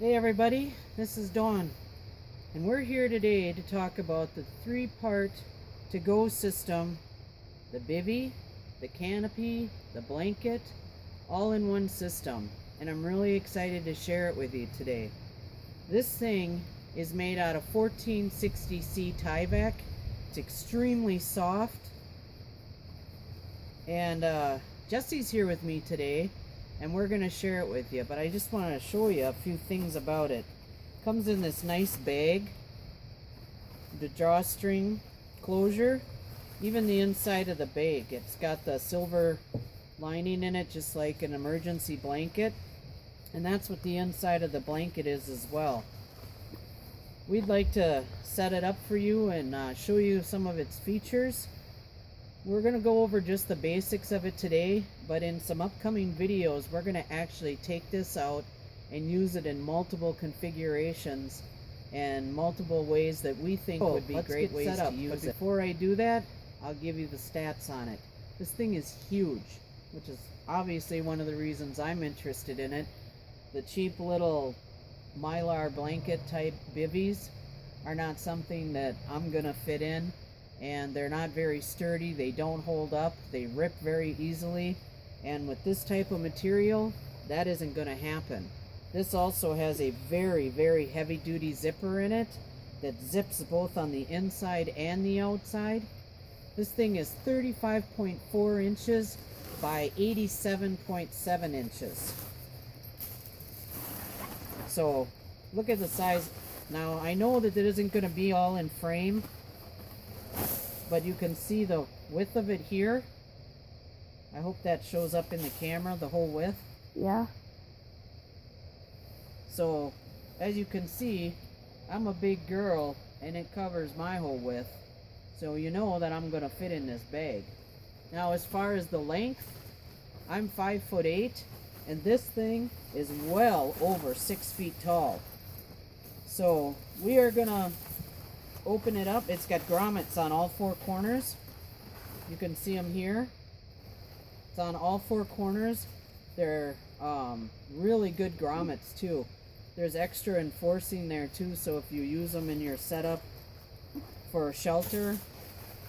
Hey everybody, this is Dawn, and we're here today to talk about the three-part to-go system, the Bivvy, the canopy, the blanket, all in one system, and I'm really excited to share it with you today. This thing is made out of 1460C Tyvek. It's extremely soft, and Jesse's here with me today, and we're going to share it with you, but I just want to show you a few things about it. It comes in this nice bag, the drawstring closure, even the inside of the bag. It's got the silver lining in it, just like an emergency blanket, and that's what the inside of the blanket is as well. We'd like to set it up for you and show you some of its features. We're going to go over just the basics of it today, but in some upcoming videos we're going to actually take this out and use it in multiple configurations and multiple ways that we think would be great ways to use it. Before I do that, I'll give you the stats on it. This thing is huge, which is obviously one of the reasons I'm interested in it. The cheap little mylar blanket type bivvies are not something that I'm going to fit in. And they're not very sturdy, they don't hold up, they rip very easily, and with this type of material, that isn't going to happen. This also has a very, very heavy duty zipper in it that zips both on the inside and the outside. This thing is 35.4 inches by 87.7 inches. So look at the size. Now I know that it isn't going to be all in frame, but you can see the width of it here. I hope that shows up in the camera, the whole width. Yeah. So, as you can see, I'm a big girl and it covers my whole width. So you know that I'm going to fit in this bag. Now as far as the length, I'm 5'8", and this thing is well over 6 feet tall. So we are going to open it up. It's got grommets on all four corners. You can see them here. It's on all four corners. They're really good grommets too. There's extra enforcing there too, so if you use them in your setup for a shelter,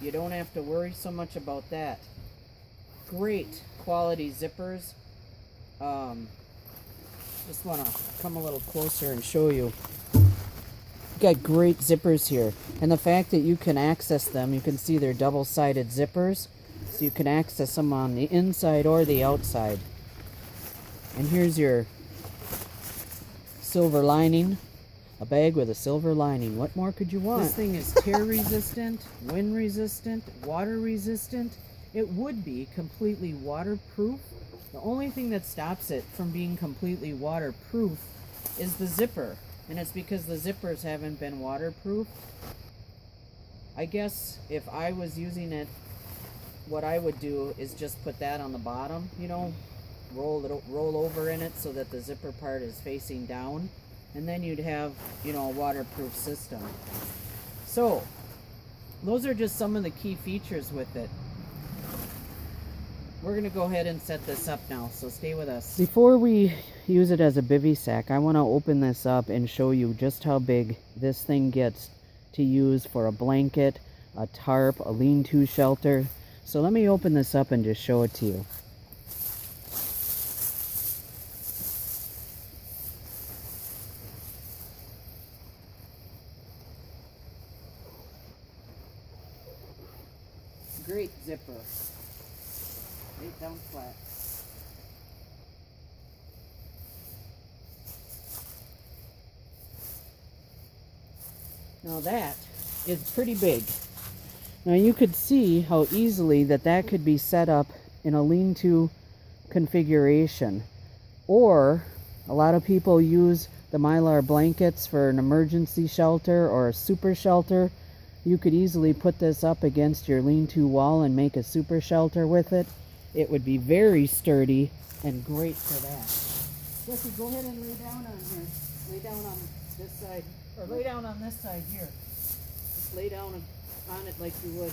you don't have to worry so much about that. Great quality zippers. Just want to come a little closer and show you. Got great zippers here, and the fact that you can access them, you can see they're double-sided zippers, so you can access them on the inside or the outside. And here's your silver lining, a bag with a silver lining. What more could you want? This thing is tear resistant, wind resistant, water resistant. It would be completely waterproof. The only thing that stops it from being completely waterproof is the zipper. And it's because the zippers haven't been waterproof. I guess if I was using it, what I would do is just put that on the bottom, you know, roll over in it so that the zipper part is facing down, and then you'd have, you know, a waterproof system. So those are just some of the key features with it. We're going to go ahead and set this up now, so stay with us. Before we use it as a bivvy sack, I want to open this up and show you just how big this thing gets to use for a blanket, a tarp, a lean-to shelter. So let me open this up and just show it to you. Great zipper. Right down flat. Now that is pretty big. Now you could see how easily that could be set up in a lean-to configuration. Or a lot of people use the mylar blankets for an emergency shelter or a super shelter. You could easily put this up against your lean-to wall and make a super shelter with it. It would be very sturdy and great for that. Jesse, go ahead and lay down on here. Lay down on this side, or lay down on this side here. Just lay down on it like you would.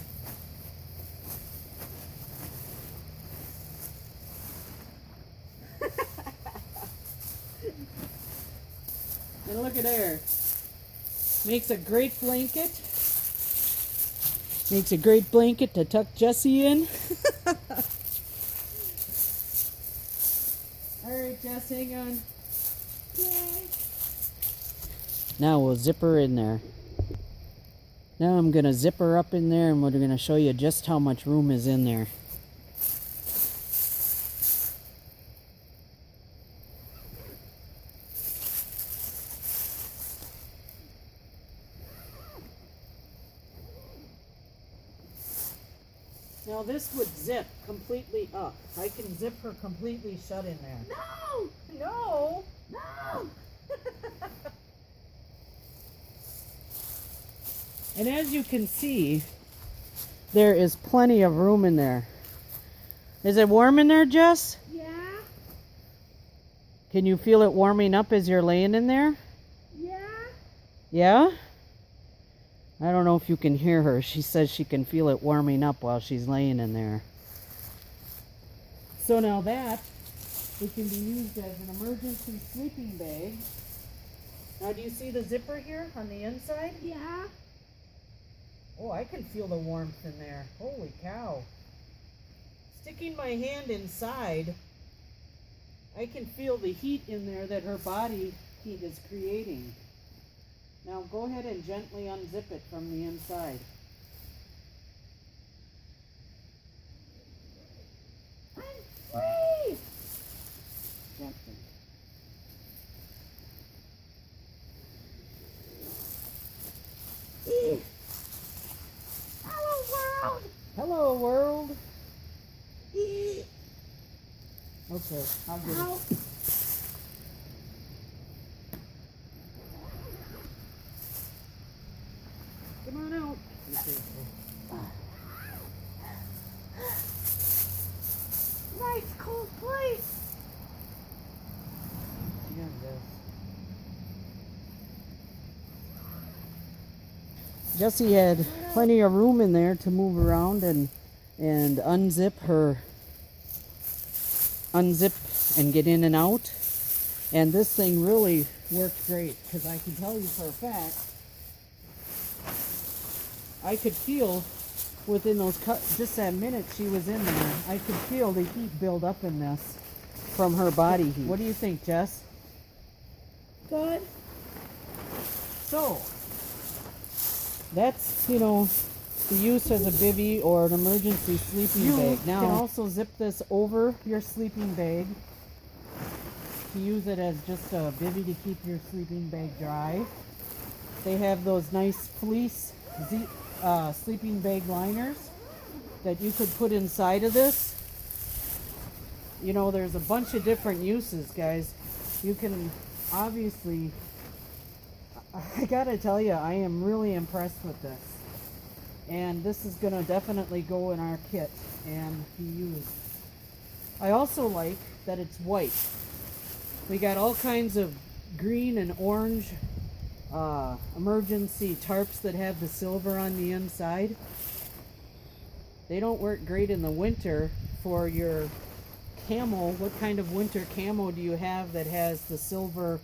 look at there. Makes a great blanket. Makes a great blanket to tuck Jessie in. Alright, Jess, hang on. Yay. Now we'll zip her in there. Now I'm going to zip her up in there and we're going to show you just how much room is in there. Now this would zip completely up. I can zip her completely shut in there. No! No! No! And as you can see, there is plenty of room in there. Is it warm in there, Jess? Yeah. Can you feel it warming up as you're laying in there? Yeah. Yeah? I don't know if you can hear her. She says she can feel it warming up while she's laying in there. So now that, it can be used as an emergency sleeping bag. Now do you see the zipper here on the inside? Yeah. Oh, I can feel the warmth in there. Holy cow. Sticking my hand inside, I can feel the heat in there that her body heat is creating. Now go ahead and gently unzip it from the inside. I'm free! Gently. Hello, world! Hello, world. E. Okay, I'll get it. Ow. Come on out. Nice, cool place. Yeah, it does. Jessie had plenty of room in there to move around and unzip and get in and out. And this thing really worked great because I can tell you for a fact, I could feel within those just that minute she was in there, I could feel the heat build up in this from her body heat. What do you think, Jess? Good. So, that's, the use as a bivvy or an emergency sleeping bag. Now, you can also zip this over your sleeping bag to use it as just a bivvy to keep your sleeping bag dry. They have those nice fleece sleeping bag liners that you could put inside of this. There's a bunch of different uses, guys. You can obviously, I gotta tell you, I am really impressed with this. And this is gonna definitely go in our kit and be used. I also like that it's white. We got all kinds of green and orange emergency tarps that have the silver on the inside. They don't work great in the winter for your camo. What kind of winter camo do you have that has the silver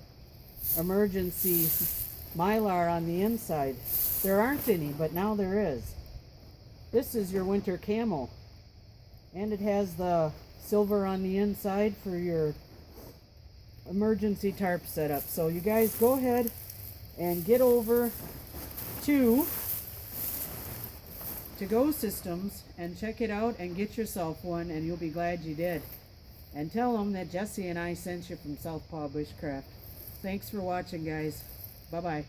emergency mylar on the inside? There aren't any, but now there is. This is your winter camo. And it has the silver on the inside for your emergency tarp setup. So you guys go ahead and get over to To-Go Systems and check it out and get yourself one, and you'll be glad you did. And tell them that Jessie and I sent you from Southpaw Bushcraft. Thanks for watching, guys. Bye-bye.